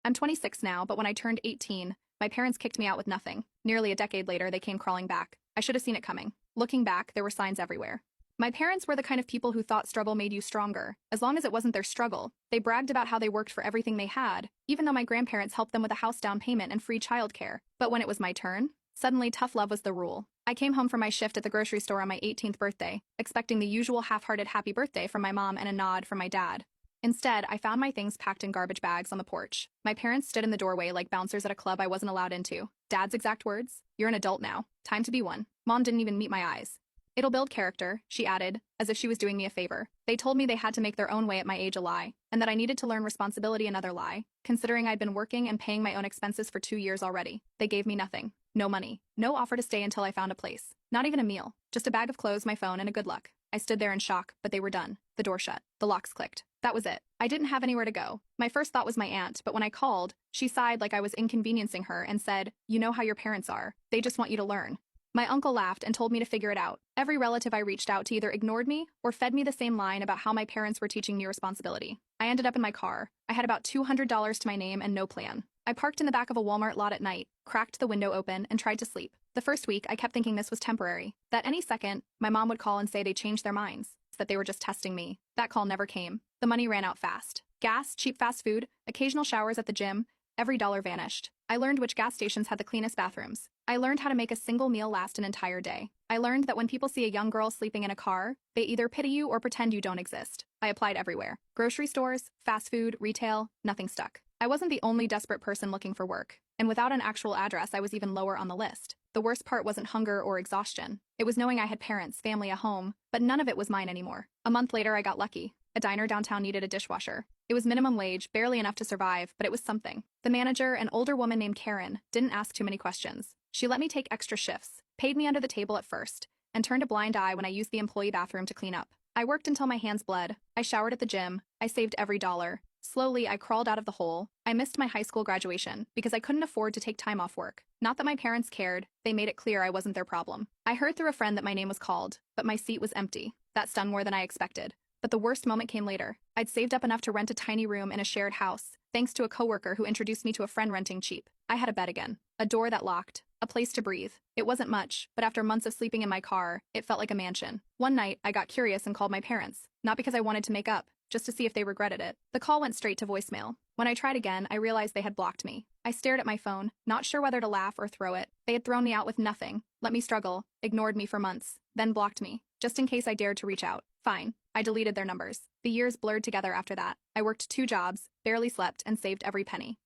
I'm 26 now, but when I turned 18, my parents kicked me out with nothing. Nearly a decade later, they came crawling back. I should have seen it coming. Looking back, there were signs everywhere. My parents were the kind of people who thought struggle made you stronger, as long as it wasn't their struggle. They bragged about how they worked for everything they had, even though my grandparents helped them with a house down payment and free childcare. But when it was my turn, suddenly tough love was the rule. I came home from my shift at the grocery store on my 18th birthday, expecting the usual half-hearted happy birthday from my mom and a nod from my dad. Instead, I found my things packed in garbage bags on the porch. My parents stood in the doorway like bouncers at a club I wasn't allowed into. Dad's exact words, "You're an adult now. Time to be one." Mom didn't even meet my eyes. "It'll build character," she added, as if she was doing me a favor. They told me they had to make their own way at my age a lie, and that I needed to learn responsibility another lie, considering I'd been working and paying my own expenses for 2 years already. They gave me nothing. No money. No offer to stay until I found a place. Not even a meal. Just a bag of clothes, my phone, and a good luck. I stood there in shock, but they were done. The door shut. The locks clicked. That was it. I didn't have anywhere to go. My first thought was my aunt, but when I called, she sighed like I was inconveniencing her and said, "You know how your parents are. They just want you to learn." My uncle laughed and told me to figure it out. Every relative I reached out to either ignored me or fed me the same line about how my parents were teaching me responsibility. I ended up in my car. I had about $200 to my name and no plan. I parked in the back of a Walmart lot at night, cracked the window open, and tried to sleep. The first week, I kept thinking this was temporary, that any second, my mom would call and say they changed their minds, that they were just testing me. That call never came. The money ran out fast. Gas, cheap fast food, occasional showers at the gym, every dollar vanished. I learned which gas stations had the cleanest bathrooms. I learned how to make a single meal last an entire day. I learned that when people see a young girl sleeping in a car, they either pity you or pretend you don't exist. I applied everywhere. Grocery stores, fast food, retail, nothing stuck. I wasn't the only desperate person looking for work, and without an actual address, I was even lower on the list. The worst part wasn't hunger or exhaustion. It was knowing I had parents, family, a home, but none of it was mine anymore. A month later, I got lucky. A diner downtown needed a dishwasher. It was minimum wage, barely enough to survive, but it was something. The manager, an older woman named Karen, didn't ask too many questions. She let me take extra shifts, paid me under the table at first, and turned a blind eye when I used the employee bathroom to clean up. I worked until my hands bled. I showered at the gym. I saved every dollar. Slowly, I crawled out of the hole. I missed my high school graduation because I couldn't afford to take time off work. Not that my parents cared. They made it clear I wasn't their problem. I heard through a friend that my name was called, but my seat was empty. That stung more than I expected. But the worst moment came later. I'd saved up enough to rent a tiny room in a shared house, thanks to a coworker who introduced me to a friend renting cheap. I had a bed again, a door that locked, a place to breathe. It wasn't much, but after months of sleeping in my car, it felt like a mansion. One night, I got curious and called my parents, not because I wanted to make up, just to see if they regretted it. The call went straight to voicemail. When I tried again, I realized they had blocked me. I stared at my phone, not sure whether to laugh or throw it. They had thrown me out with nothing, let me struggle, ignored me for months, then blocked me, just in case I dared to reach out. Fine. I deleted their numbers. The years blurred together after that. I worked 2 jobs, barely slept, and saved every penny.